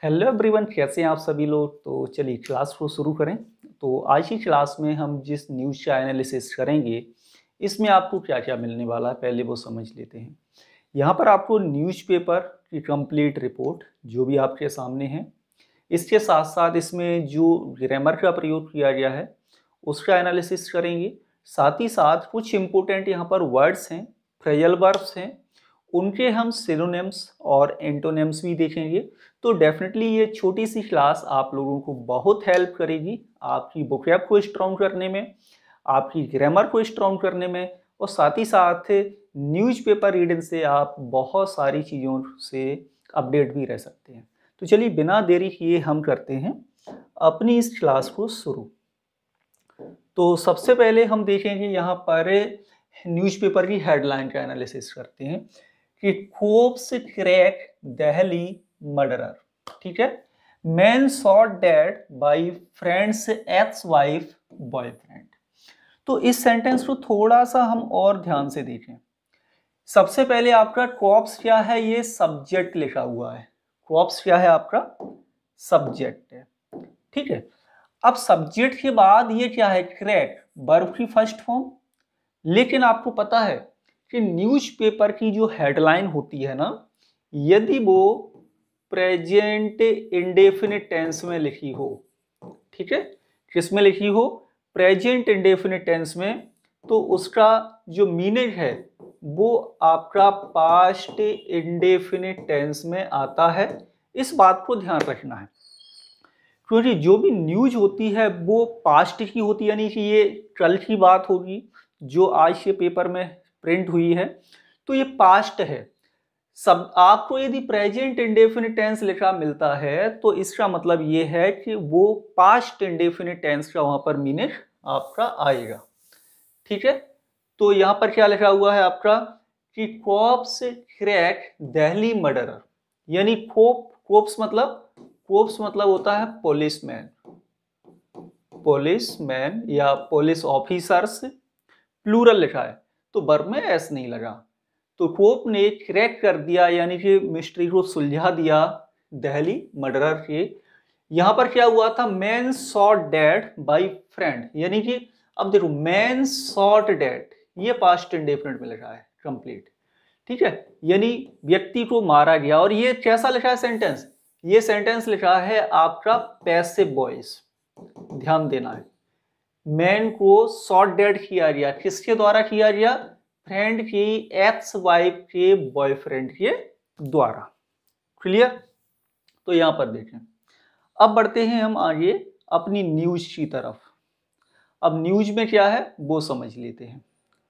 Hello everyone, कैसे हैं आप सभी लोग। तो चलिए क्लास को शुरू करें। तो आज की क्लास में हम जिस न्यूज़ का एनालिसिस करेंगे, इसमें आपको क्या क्या मिलने वाला है पहले वो समझ लेते हैं। यहाँ पर आपको न्यूज़पेपर की कंप्लीट रिपोर्ट जो भी आपके सामने है, इसके साथ साथ इसमें जो ग्रामर का प्रयोग किया गया है उसका एनालिसिस करेंगे। साथ ही साथ कुछ इम्पोर्टेंट यहाँ पर वर्ड्स हैं, फ्रेजल वर्ब्स हैं, उनके हम सिनोनिम्स और एंटोनिम्स भी देखेंगे। तो डेफिनेटली ये छोटी सी क्लास आप लोगों को बहुत हेल्प करेगी आपकी वोकैब को स्ट्रॉन्ग करने में, आपकी ग्रामर को स्ट्रॉन्ग करने में, और साथ ही साथ न्यूज़पेपर रीडिंग से आप बहुत सारी चीज़ों से अपडेट भी रह सकते हैं। तो चलिए बिना देरी किए हम करते हैं अपनी इस क्लास को शुरू। तो सबसे पहले हम देखेंगे यहाँ पर न्यूज़पेपर की हेडलाइन का एनालिसिस करते हैं कि कोप्स क्रैक दिल्ली मर्डरर। ठीक है, man shot dead by friends ex wife boyfriend. तो इस सेंटेंस को थोड़ा सा हम और ध्यान से देखें। सबसे पहले आपका क्रॉप्स क्या है, ये सब्जेक्ट लिखा हुआ है। क्रॉप्स क्या है, आपका सब्जेक्ट है। ठीक है, अब सब्जेक्ट के बाद ये क्या है, क्रैक, वर्ब की फर्स्ट फॉर्म। लेकिन आपको पता है कि न्यूज़पेपर की जो हेडलाइन होती है ना, यदि वो प्रेजेंट इंडेफिनिट टेंस में लिखी हो, ठीक है, किसमें लिखी हो, प्रेजेंट इंडेफिनिट टेंस में, तो उसका जो मीनिंग है वो आपका पास्ट इंडेफिनिट टेंस में आता है। इस बात को ध्यान रखना है, क्योंकि जो भी न्यूज होती है वो पास्ट की होती है, यानी कि ये कल की बात होगी जो आज के पेपर में प्रिंट हुई है, तो ये पास्ट है। सब आपको यदि प्रेजेंट इंडेफिनिट टेंस लिखा मिलता है तो इसका मतलब ये है कि वो पास्ट इंडेफिनिट टेंस का वहां पर मीनिंग आपका आएगा। ठीक है, तो यहां पर क्या लिखा हुआ है आपका कि कॉप्स क्रैक दिल्ली मर्डरर, यानी कोप्स मतलब होता है पुलिसमैन, पुलिसमैन या पुलिस ऑफिसर्स, प्लूरल लिखा है तो वर्ब में एस नहीं लगा। तो कोप ने क्रैक कर दिया, यानी कि मिस्ट्री को सुलझा दिया दिल्ली मर्डरर के। यहां पर क्या हुआ था, man shot dead by friend, यानी कि अब देखो मैन शॉट डेड, ये पास्ट इंडेफिनिट में लिखा है कंप्लीट। ठीक है, यानी व्यक्ति को मारा गया। और ये कैसा लिखा है सेंटेंस, ये सेंटेंस लिखा है आपका पैसिव वॉइस, ध्यान देना है। मैन को शॉट डेड किया गया, किसके द्वारा किया गया, फ्रेंड की एक्स वाइफ के बॉयफ्रेंड के द्वारा। क्लियर, तो यहां पर देखें। अब बढ़ते हैं हम आगे अपनी न्यूज की तरफ। अब न्यूज में क्या है वो समझ लेते हैं।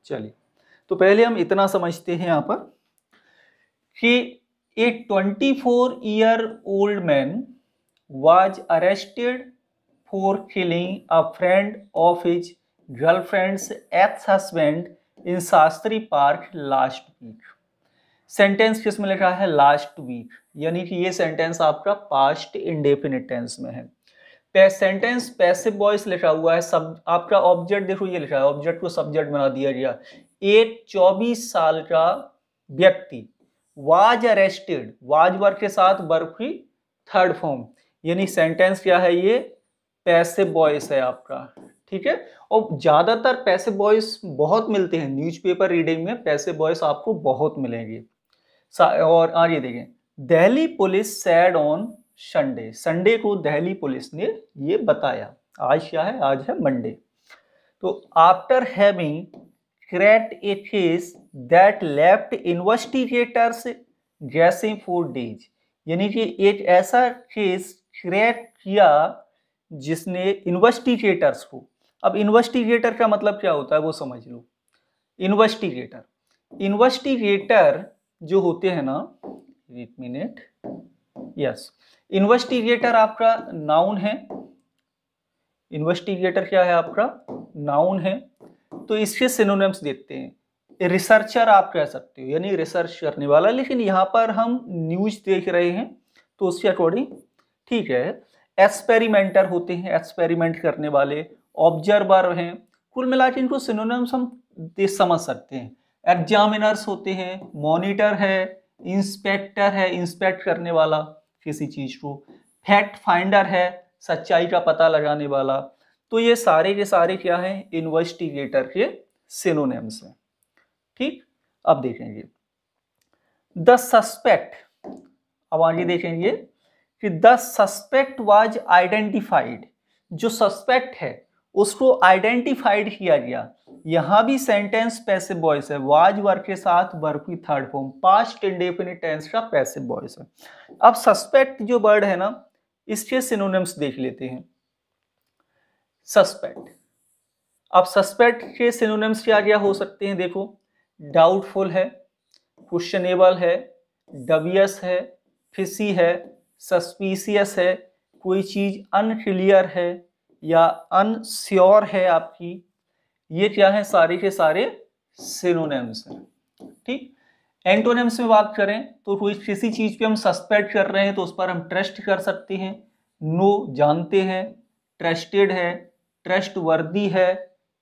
चलिए, तो पहले हम इतना समझते हैं यहां पर कि ए 24-year-old man was arrested for killing a friend of his girlfriend's ex-husband in Shastri park last week. Sentence किसमें लिखा है, लास्ट वीक, यानी कि ये सेंटेंस आपका पास्ट इंडेफिनिट टेंस में है। सेंटेंस पैसिव वॉइस लिखा हुआ है। सब आपका ऑब्जेक्ट देखो ये लिखा है, ऑब्जेक्ट को सब्जेक्ट बना दिया गया। एक 24 साल का व्यक्ति वाज अरेस्टेड, वाज वर्ब के साथ वर्ब की थर्ड फॉर्म, यानी सेंटेंस क्या है, ये पैसिव वॉइस है आपका। ठीक है, और ज्यादातर पैसिव वॉइस बहुत मिलते हैं न्यूज़पेपर रीडिंग में, पैसिव वॉइस आपको बहुत मिलेंगे। और आगे देखें, Delhi police sad on Sunday, Sunday को दिल्ली पुलिस ने ये बताया। आज क्या है, आज है मंडे। तो after having cracked A case that left investigators guessing for days, यानी कि एक ऐसा केस क्रैक किया जिसने इन्वेस्टिगेटर्स को, अब इन्वेस्टिगेटर का मतलब क्या होता है वो समझ लो। इन्वेस्टिगेटर जो होते हैं ना, एक मिनट, यस, इन्वेस्टिगेटर आपका नाउन है। इन्वेस्टिगेटर क्या है, आपका नाउन है। तो इसके सिनोनिम्स देखते हैं। रिसर्चर आप कह सकते हो, यानी रिसर्च करने वाला, लेकिन यहाँ पर हम न्यूज देख रहे हैं तो उसके अकॉर्डिंग ठीक है। एक्सपेरिमेंटर होते हैं, एक्सपेरिमेंट करने वाले। ऑब्जर्वर हैं। कुल मिला के इनको सिनोनिम्स हम समझ सकते हैं। एग्जामिनर्स होते हैं, मॉनिटर है, इंस्पेक्टर है, इंस्पेक्ट करने वाला, किसी चीज को, फैक्ट फाइंडर है, सच्चाई का पता लगाने वाला। तो ये सारे के सारे क्या है, इन्वेस्टिगेटर के सिनोनिम्स हैं। ठीक, अब देखेंगे द सस्पेक्ट। अब आगे देखेंगे कि द सस्पेक्ट वाज आइडेंटिफाइड, जो सस्पेक्ट है उसको आइडेंटिफाइड किया गया। यहां भी सेंटेंस पैसिव वॉइस है, वाज वर्ब के साथ वर्ब की third form, past indefinite tense का पैसिव वॉइस है। अब सस्पेक्ट जो वर्ड है ना, इसके सिनोनिम्स देख लेते हैं। सस्पेक्ट, अब सस्पेक्ट के सिनोनिम्स क्या क्या हो सकते हैं, देखो डाउटफुल है, क्वेश्चनेबल है, डबियस है, फिशी है, सस्पिशियस है, कोई चीज अनक्लियर है या अनश्योर है आपकी। ये क्या है, सारे के सारे सिनोनिम्स हैं। ठीक, एंटोनिम्स में बात करें तो कोई किसी चीज पे हम सस्पेक्ट कर रहे हैं तो उस पर हम ट्रस्ट कर सकते हैं, नो जानते हैं, ट्रस्टेड है, ट्रस्ट वर्दी है।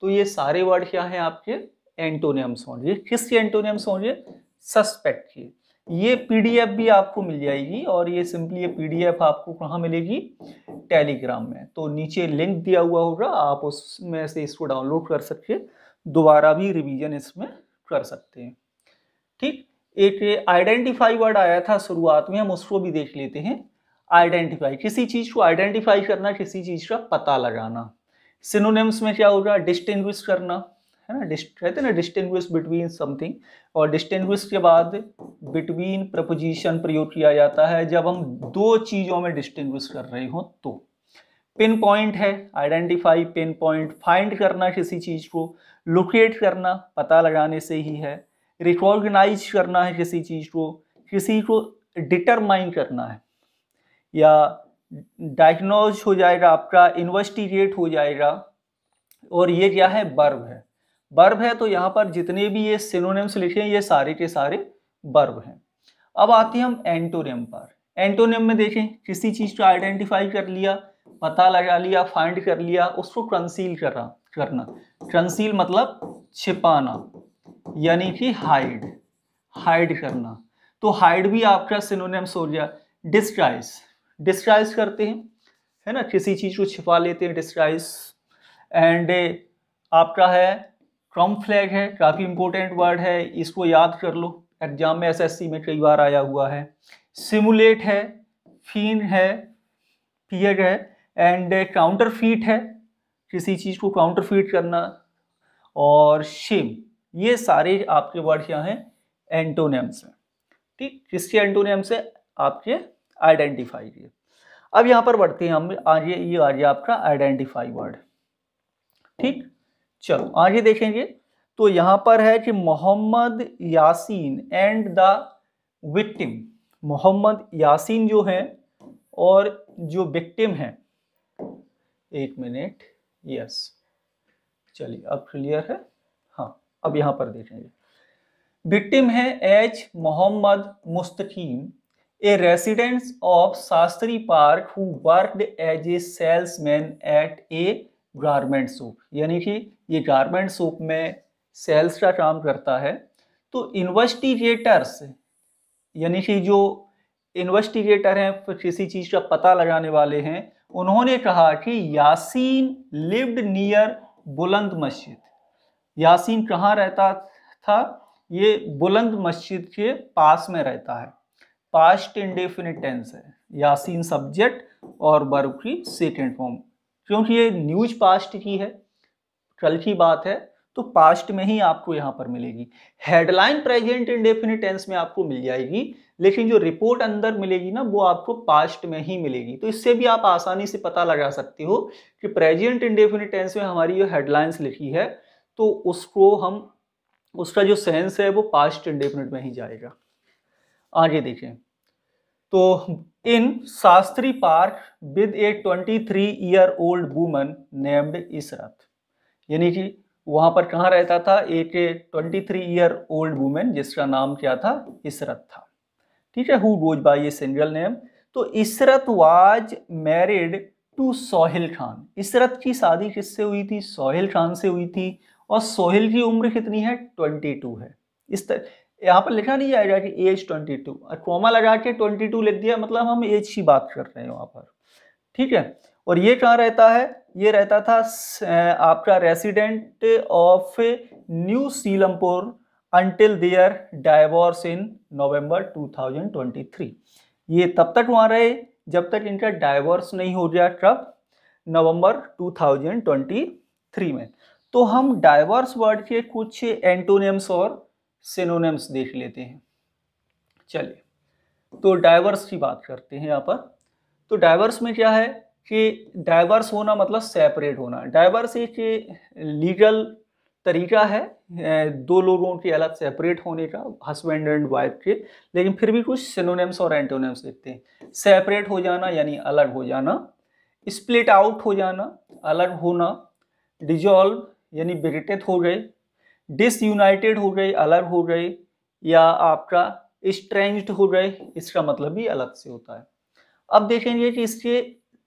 तो ये सारे वर्ड क्या है आपके एंटोनिम्स होंगे। किसके एंटोनिम्स होंगे, सस्पेक्ट के। ये पीडीएफ भी आपको मिल जाएगी और ये सिंपली ये पीडीएफ आपको कहाँ मिलेगी, टेलीग्राम में। तो नीचे लिंक दिया हुआ होगा, आप उसमें से इसको डाउनलोड कर सकते, दोबारा भी रिवीजन इसमें कर सकते हैं। ठीक, एक आइडेंटिफाई वर्ड आया था शुरुआत में, हम उसको भी देख लेते हैं। आइडेंटिफाई, किसी चीज को आइडेंटिफाई करना, किसी चीज का पता लगाना। सिनोनिम्स में क्या होगा, डिस्टिंग्विश करना, है ना, कहते हैं ना डिस्टिंग्विश बिटवीन समथिंग। और डिस्टिंग्विश के बाद बिटवीन प्रपोजिशन प्रयोग किया जाता है जब हम दो चीजों में डिस्टिंग्विश कर रहे हो। तो पिन पॉइंट है, आइडेंटिफाई, पिन पॉइंट, फाइंड करना किसी चीज को, लोकेट करना पता लगाने से ही है, रिकॉग्नाइज करना है किसी चीज को, किसी को डिटरमाइन करना है, या डायग्नोज हो जाएगा आपका, इन्वेस्टिगेट हो जाएगा। और ये क्या है, वर्ब है। वर्ब है तो यहाँ पर जितने भी ये सिनोनिम्स लिखे हैं ये सारे के सारे वर्ब हैं। अब आते हैं हम एंटोनिम पर। एंटोनिम में देखें, किसी चीज को आइडेंटिफाई कर लिया, पता लगा लिया, फाइंड कर लिया, उसको कंसील करना। कंसील मतलब छिपाना, यानी कि हाइड करना। तो हाइड भी आपका सिनोनिम्स हो गया। डिस्गाइज करते हैं, है ना, किसी चीज को छिपा लेते हैं, डिस्गाइज। एंड आपका है कैमोफ्लेज है, काफी इंपॉर्टेंट वर्ड है, इसको याद कर लो, एग्जाम में एसएससी में कई बार आया हुआ है। सिमुलेट है, फीन है, फियर है, एंड काउंटरफीट है, किसी चीज को काउंटरफीट करना, और शेम। ये सारे आपके वर्ड क्या हैं, एंटोनिम्स हैं। ठीक, किसके एंटोनिम्स है, आपके आइडेंटिफाई के। अब यहां पर बढ़ते हैं हम आगे, ये आ गया आपका आइडेंटिफाई वर्ड। ठीक, चलो आगे देखेंगे। तो यहां पर है कि Mohammad Yasin and the victim. Mohammad Yasin जो है और जो विक्टिम है, एक मिनट, यस, चलिए अब क्लियर है। हाँ, अब यहां पर देखेंगे, विक्टिम है H Mohammad Mustakeem, a resident of Shastri Park who worked as a salesman at a garment shop. यानी कि ये गारमेंट शॉप में सेल्स का काम करता है। तो इन्वेस्टिगेटर्स, यानी कि जो इन्वेस्टिगेटर हैं, किसी चीज का पता लगाने वाले हैं, उन्होंने कहा कि यासीन लिव्ड नियर बुलंद मस्जिद। यासीन कहाँ रहता था, ये बुलंद मस्जिद के पास में रहता है। पास्ट इंडेफिनिट टेंस है, यासीन सब्जेक्ट और वर्ब की सेकंड फॉर्म। क्योंकि ये न्यूज पास्ट की है, कल की बात है, तो पास्ट में ही आपको यहां पर मिलेगी। हेडलाइन प्रेजेंट इंडेफिनिट टेंस में आपको मिल जाएगी, लेकिन जो रिपोर्ट अंदर मिलेगी ना, वो आपको पास्ट में ही मिलेगी। तो इससे भी आप आसानी से पता लगा सकते हो कि प्रेजेंट इंडेफिनिट टेंस में हमारी जो हेडलाइंस लिखी है, तो उसको हम, उसका जो सेंस है वो पास्ट इंडेफिनिट में ही जाएगा। आगे देखें, तो in Shastri Park with a 23-year-old woman named Israt. यानी कि वहां पर कहाँ रहता था, एक 23-year-old वुमेन जिसका नाम क्या था, इसरत था। ठीक है, who goes by a single name. तो Israt was married to Sohail Khan. Israt की शादी किससे हुई थी, सोहेल खान से हुई थी। और सोहेल की उम्र कितनी है, 22 है। इस तरह यहाँ पर लिखा नहीं जाएगा कि एज 22, कॉमा लगा के 22 लिख दिया, मतलब हम एज की बात कर रहे हैं वहाँ पर, ठीक है। और ये कहाँ रहता है, ये रहता था आपका resident of New Seelampur until their divorce in November 2023। ये तब तक वहाँ रहे जब तक इनका डाइवोर्स नहीं हो गया, कब, नवंबर 2023 में। तो हम डाइवोर्स वर्ड के कुछ एंटोनिम्स और सिनोनिम्स देख लेते हैं। चलिए, तो डाइवर्स की बात करते हैं यहाँ पर। तो डाइवर्स में क्या है कि डाइवर्स होना मतलब सेपरेट होना। डाइवर्स एक लीगल तरीका है दो लोगों के अलग सेपरेट होने का, हस्बैंड एंड वाइफ के, लेकिन फिर भी कुछ सिनोनिम्स और एंटोनिम्स देखते हैं। सेपरेट हो जाना यानी अलग हो जाना, स्प्लिट आउट हो जाना अलग होना, डिजॉल्व यानी विघटित हो गए, डिसयूनाइटेड हो गए अलग हो गए, या आपका स्ट्रेंज्ड हो गए, इसका मतलब भी अलग से होता है। अब देखेंगे कि इसके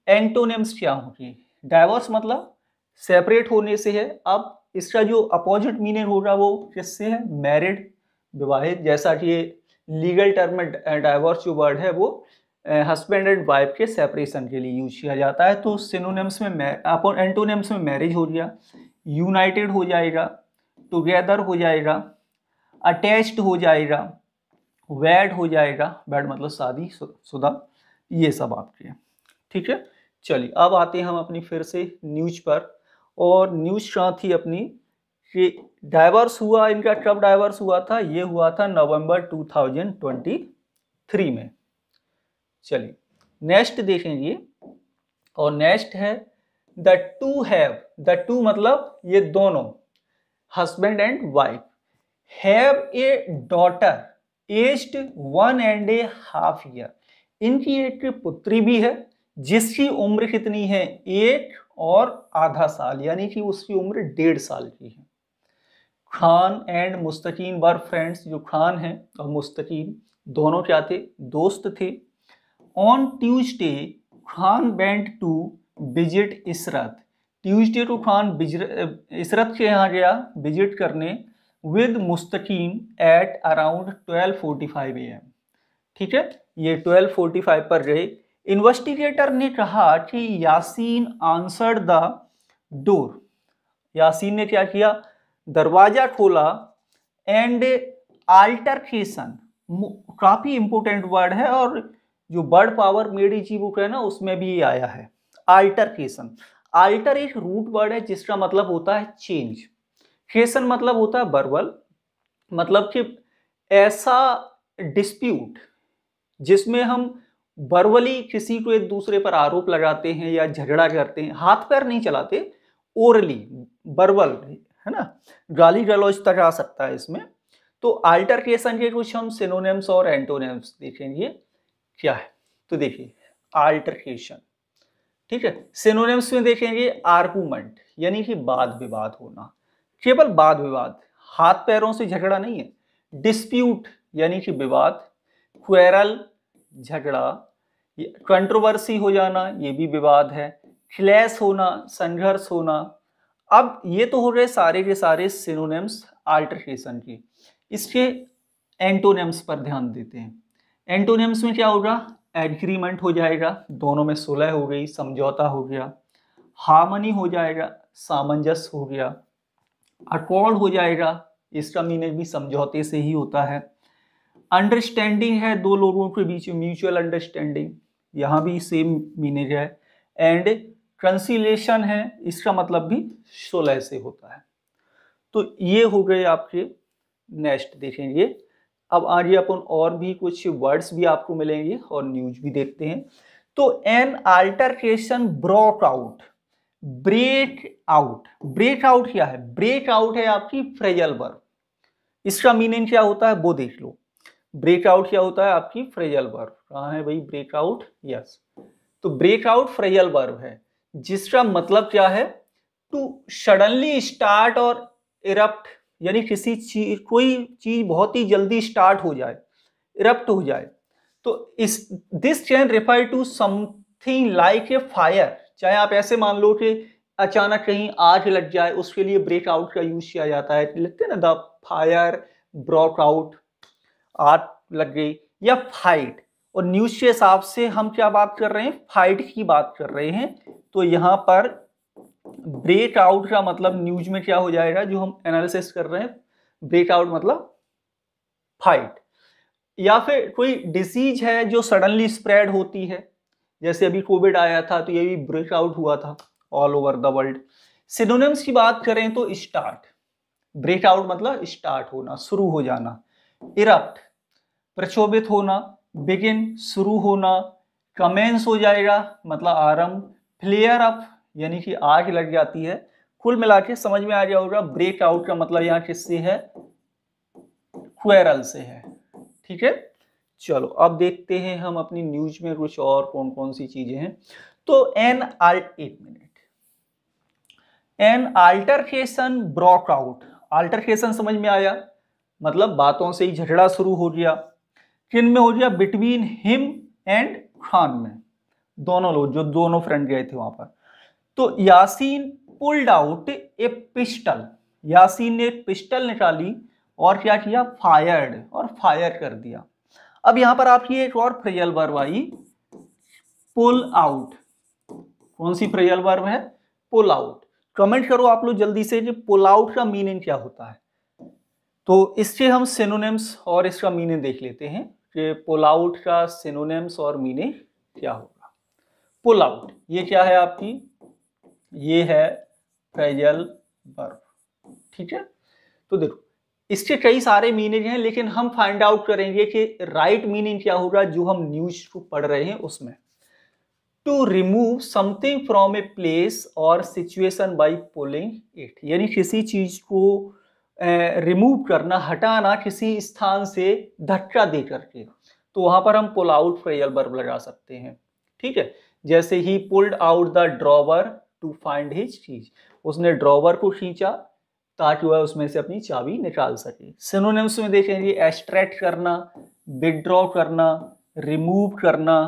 एंटोनिम्स क्या होंगे। डाइवोर्स मतलब सेपरेट होने से है। अब इसका जो अपोजिट मीनिंग होगा वो किससे है, मैरिड, विवाहित। जैसा कि लीगल टर्म में डाइवोर्स जो वर्ड है वो हस्बैंड एंड वाइफ के सेपरेशन के लिए यूज किया जाता है। तो सिनोनिम्स में एंटोनिम्स में मैरिज हो गया, यूनाइटेड हो जाएगा, टुगेदर हो जाएगा, अटैच्ड हो जाएगा, वेड हो जाएगा, वेड मतलब शादी शुदा, ये सब आपके, ठीक है। चलिए, अब आते हैं हम अपनी फिर से न्यूज पर। और न्यूज क्या थी अपनी कि डाइवर्स हुआ, इनका कब डाइवर्स हुआ था, ये हुआ था नवंबर 2023 में। चलिए नेक्स्ट देखेंगे, और नेक्स्ट है the two have. The two मतलब ये दोनों, husband and wife, have a daughter aged 1.5 year. इनकी एक पुत्री भी है जिसकी उम्र कितनी है, 1.5 साल, यानी कि उसकी उम्र 1.5 साल की है। Khan and Mustaqeem were friends. जो खान है और मुस्तकीन दोनों क्या थे, दोस्त थे। On Tuesday Khan went to visit Ishrat. Tuesday को खान इशरत के यहाँ गया विजिट करने with Mustaqeen at around 12:45 AM। ठीक है, ये 12:45 पर गए। इन्वेस्टिगेटर ने कहा कि Yasin answered the door. Yasin ने क्या किया, दरवाजा खोला। एंड आल्टरकेशन काफी इंपोर्टेंट वर्ड है, और जो word power made easy book है ना उसमें भी आया है आल्टरकेशन। आल्टर एक रूट वर्ड है जिसका मतलब होता है चेंज। केशन मतलब होता है वर्बल, मतलब कि ऐसा डिस्प्यूट जिसमें हम वर्बली किसी को एक दूसरे पर आरोप लगाते हैं या झगड़ा करते हैं, हाथ पैर नहीं चलाते, ओरली वर्बल है ना, गाली गलौज तक आ सकता है इसमें। तो आल्टरकेशन के कुछ हम सिनोनिम्स और एंटोनिम्स देखेंगे क्या है। तो देखिए आल्टरकेशन, ठीक है। सिनोनिम्स में देखेंगे आर्गुमेंट यानी कि वाद विवाद होना, केवल वाद विवाद, हाथ पैरों से झगड़ा नहीं है। डिस्प्यूट यानी कि विवाद, क्वेरल झगड़ा, कंट्रोवर्सी हो जाना ये भी विवाद है, क्लैश होना संघर्ष होना। अब ये तो हो गए सारे के सारे सिनोनिम्स आल्टरकेशन के। इसके एंटोनिम्स पर ध्यान देते हैं। एंटोनिम्स में क्या होगा, एग्रीमेंट हो जाएगा, दोनों में सुलह हो गई, समझौता हो गया। हार्मनी हो जाएगा, सामंजस्य हो गया। अकॉर्ड हो जाएगा, इसका मीनिंग भी समझौते से ही होता है। अंडरस्टैंडिंग है दो लोगों के बीच में, म्यूचुअल अंडरस्टैंडिंग, यहाँ भी सेम मीनिंग है। एंड कंसिलेशन है, इसका मतलब भी सुलह से होता है। तो ये हो गए आपके। नेक्स्ट देखेंगे, अब आगे अपन और भी कुछ वर्ड्स भी आपको मिलेंगे और न्यूज भी देखते हैं। तो an altercation broke out, break out. Break out क्या है, ब्रेक आउट है आपकी फ्रेजल वर्ब। इसका मीनिंग क्या होता है वो देख लो। ब्रेकआउट क्या होता है, आपकी फ्रेजल वर्ब। कहाँ है भाई ब्रेकआउट, यस। तो ब्रेकआउट फ्रेजल वर्ब है जिसका मतलब क्या है, टू सडनली स्टार्ट और इरप्ट, यानी किसी चीज, कोई चीज बहुत ही जल्दी स्टार्ट हो जाए, इरप्ट हो जाए। तो इस this can refer to something like a fire. चाहे आप ऐसे मान लो कि अचानक कहीं आग लग जाए, उसके लिए ब्रेकआउट का यूज किया जाता है। लिखते हैं ना, द फायर ब्रोक आउट, आग लग गई, या फाइट। और न्यूज के हिसाब से हम क्या बात कर रहे हैं, फाइट की बात कर रहे हैं। तो यहाँ पर ब्रेक आउट का मतलब न्यूज में क्या हो जाएगा, जो हम एनालिसिस कर रहे हैं, ब्रेक आउट मतलब फाइट। या फिर कोई डिसीज है जो सडनली स्प्रेड होती है, जैसे अभी कोविड आया था तो ये भी ब्रेक आउट हुआ था all over the world. Synonyms की बात करें तो स्टार्ट, ब्रेक आउट मतलब स्टार्ट होना, शुरू हो जाना। इरप्ट, प्रक्षोभित होना। बिगिन, शुरू होना। कमेंस हो जाएगा मतलब आरंभ। फ्लेयर अप यानी कि आग लग जाती है। कुल मिला के समझ में आ गया होगा ब्रेक आउट का मतलब यहाँ किससे है, क्वेरल से है। ठीक है, चलो अब देखते हैं हम अपनी न्यूज में कुछ और कौन कौन सी चीजें हैं। तो an altercation broke out. Altercation समझ में आया, मतलब बातों से ही झगड़ा शुरू हो गया। किन में हो गया, बिटवीन हिम एंड खान में, दोनों लोग जो दोनों फ्रेंड गए थे वहां पर। तो यासीन पुल्ड आउट ए पिस्टल, यासीन ने एक पिस्टल निकाली और क्या किया, फायर्ड, और फायर कर दिया। अब यहां पर आपकी एक और फ्रेजल वर्ब आई, पुल आउट। कौन सी फ्रेजल वर्ब है, पुल आउट। कमेंट करो आप लोग जल्दी से कि पुल आउट का मीनिंग क्या होता है। तो इसके हम सिनोनिम्स और इसका मीनिंग देख लेते हैं कि पुल आउट का सिनोनिम्स और मीनिंग क्या होगा। पुल आउट ये क्या है आपकी, ये है फ्रेजल वर्ब। ठीक है, तो देखो इसके कई सारे मीनिंग हैं, लेकिन हम फाइंड आउट करेंगे कि राइट मीनिंग क्या होगा जो हम न्यूज को पढ़ रहे हैं उसमें। To remove something from a place और सिचुएशन बाय पुलिंग इट, यानी किसी चीज को रिमूव करना, हटाना किसी स्थान से धक्का दे करके। तो वहां पर हम पुल आउट फ्रेजल वर्ब लगा सकते हैं। ठीक है, जैसे ही pulled out the drawer to find his keys, उसने ड्रॉवर को खींचा ताकि वह उसमें से अपनी चाबी निकाल सके। सिनोनिम्स में देखेंगे एक्सट्रैक्ट करना, विड्रॉ करना, रिमूव करना,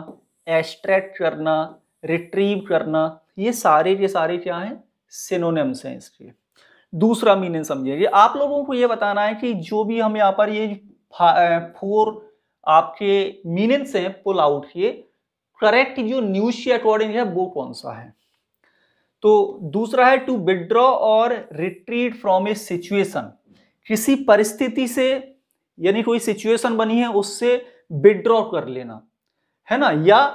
एक्सट्रैक्ट करना, रिट्रीव करना, ये सारे के सारे क्या हैं, सिनोनिम्स हैं इसके। दूसरा मीनिंग समझिए, आप लोगों को ये बताना है कि जो भी हम यहाँ पर ये 4 आपके मीनिंग्स हैं पुल आउट के, करेक्ट जो न्यूज के अकॉर्डिंग है वो कौन सा है। तो दूसरा है टू विड्रॉ और रिट्रीट फ्रॉम ए सिचुएशन, किसी परिस्थिति से, यानी कोई सिचुएशन बनी है उससे विड्रॉ कर लेना, है ना, या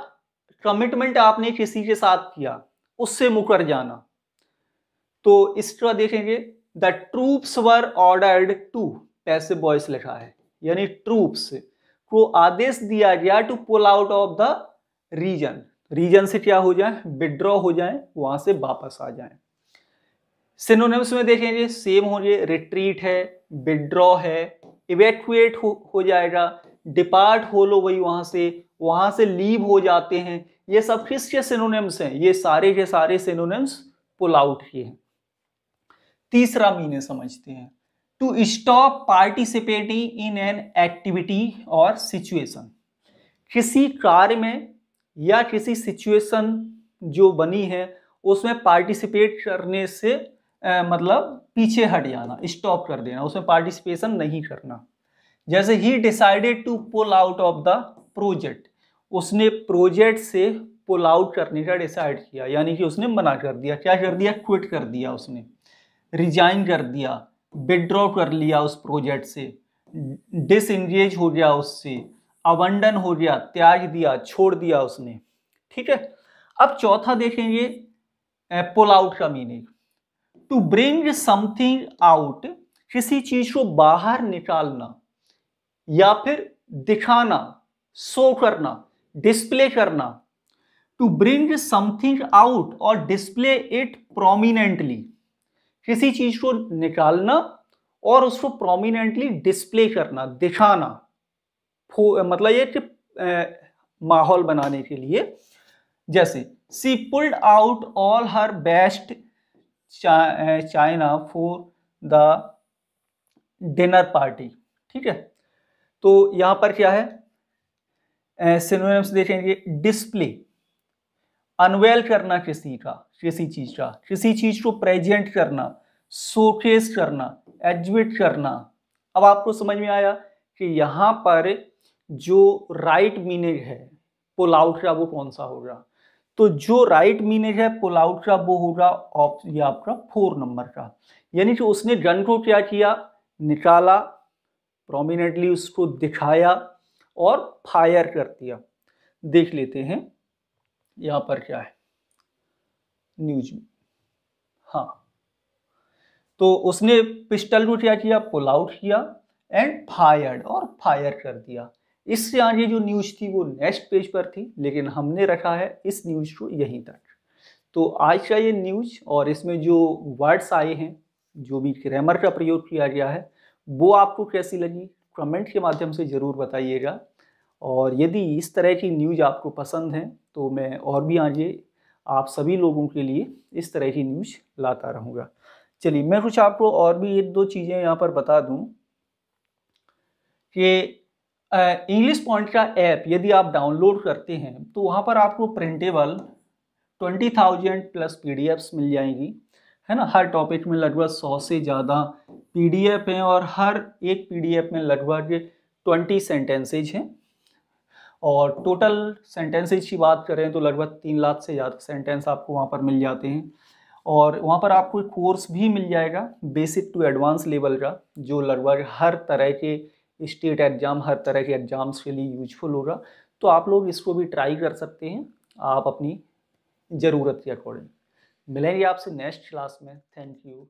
कमिटमेंट आपने किसी के साथ किया उससे मुकर जाना। तो इसका देखेंगे the troops were ordered to, passive voice लिखा है, यानी ट्रूप्स को आदेश दिया गया to pull out of the region, region से क्या हो जाए, विड्रॉ हो जाए, वहां से वापस आ जाए। सिनोनिम्स में देखेंगे सेम हो जाए, रिट्रीट है, विड्रॉ है, इवैक्यूएट हो जाएगा, डिपार्ट हो लो वही वहां से लीव हो जाते हैं। ये सब किसके सिनोनिम्स हैं, ये सारे के सारे सिनोनिम्स पुल आउट के हैं। तीसरा मीनिंग समझते हैं, to stop participating in an activity और सिचुएशन, किसी कार्य में या किसी सिचुएशन जो बनी है उसमें पार्टिसिपेट करने से मतलब पीछे हट जाना, स्टॉप कर देना, उसमें पार्टिसिपेशन नहीं करना। जैसे ही decided to pull out of the project, उसने प्रोजेक्ट से पुल आउट करने का डिसाइड किया, यानी कि उसने मना कर दिया, क्या कर दिया, क्विट कर दिया, उसने रिजाइन कर दिया, विड्रॉ कर लिया उस प्रोजेक्ट से, डिसएंगेज हो गया उससे, अबंडन हो गया, त्याग दिया, छोड़ दिया उसने। ठीक है, अब चौथा देखेंगे पुल आउट का meaning, to bring something out, किसी चीज को बाहर निकालना या फिर दिखाना, शो करना, डिस्प्ले करना। टू ब्रिंग समथिंग आउट और डिस्प्ले इट प्रोमिनेंटली, किसी चीज को निकालना और उसको प्रोमिनेंटली डिस्प्ले करना, दिखाना, मतलब ये कि माहौल बनाने के लिए। जैसे she pulled out all her best china for the dinner party. ठीक है, तो यहां पर क्या है, सिनोनिम्स देखेंगे, डिस्प्ले, अनवेल करना किसी का, किसी चीज का, किसी चीज को प्रेजेंट करना, शोकेस करना, एग्जिबिट करना। अब आपको समझ में आया कि यहाँ पर जो राइट मीनेज है पुल आउट का वो कौन सा होगा। तो जो राइट मीनेज है पुल आउट का वो होगा ये आपका 4 नंबर का। यानी कि उसने गन को क्या किया, निकाला, प्रोमिनेंटली उसको दिखाया और फायर कर दिया। देख लेते हैं यहाँ पर क्या है न्यूज में। हाँ, तो उसने पिस्टल को क्या किया, पुल आउट किया एंड फायर्ड, और फायर कर दिया। इससे आगे जो न्यूज थी वो नेक्स्ट पेज पर थी, लेकिन हमने रखा है इस न्यूज को यहीं तक। तो आज का ये न्यूज और इसमें जो वर्ड्स आए हैं, जो भी ग्रामर का प्रयोग किया गया है, वो आपको कैसी लगी कमेंट के माध्यम से ज़रूर बताइएगा। और यदि इस तरह की न्यूज आपको पसंद है तो मैं और भी आगे आप सभी लोगों के लिए इस तरह की न्यूज लाता रहूँगा। चलिए, मैं कुछ आपको और भी 1-2 चीज़ें यहाँ पर बता दूँ कि इंग्लिश पॉइंट का ऐप यदि आप डाउनलोड करते हैं तो वहाँ पर आपको प्रिंटेबल 20,000 प्लस पीडीएफ्स मिल जाएंगी, है ना। हर टॉपिक में लगभग 100 से ज़्यादा पीडीएफ हैं और हर एक पीडीएफ में लगभग 20 सेंटेंसेज हैं। और टोटल सेंटेंसेज की बात करें तो लगभग 3 लाख से ज़्यादा सेंटेंस आपको वहाँ पर मिल जाते हैं। और वहाँ पर आपको एक कोर्स भी मिल जाएगा बेसिक टू एडवांस लेवल का, जो लगभग हर तरह के स्टेट एग्ज़ाम, हर तरह के एग्ज़ाम्स के लिए यूजफुल होगा। तो आप लोग इसको भी ट्राई कर सकते हैं, आप अपनी ज़रूरत के अकॉर्डिंग। मिलेंगे आपसे नेक्स्ट क्लास में। Thank you.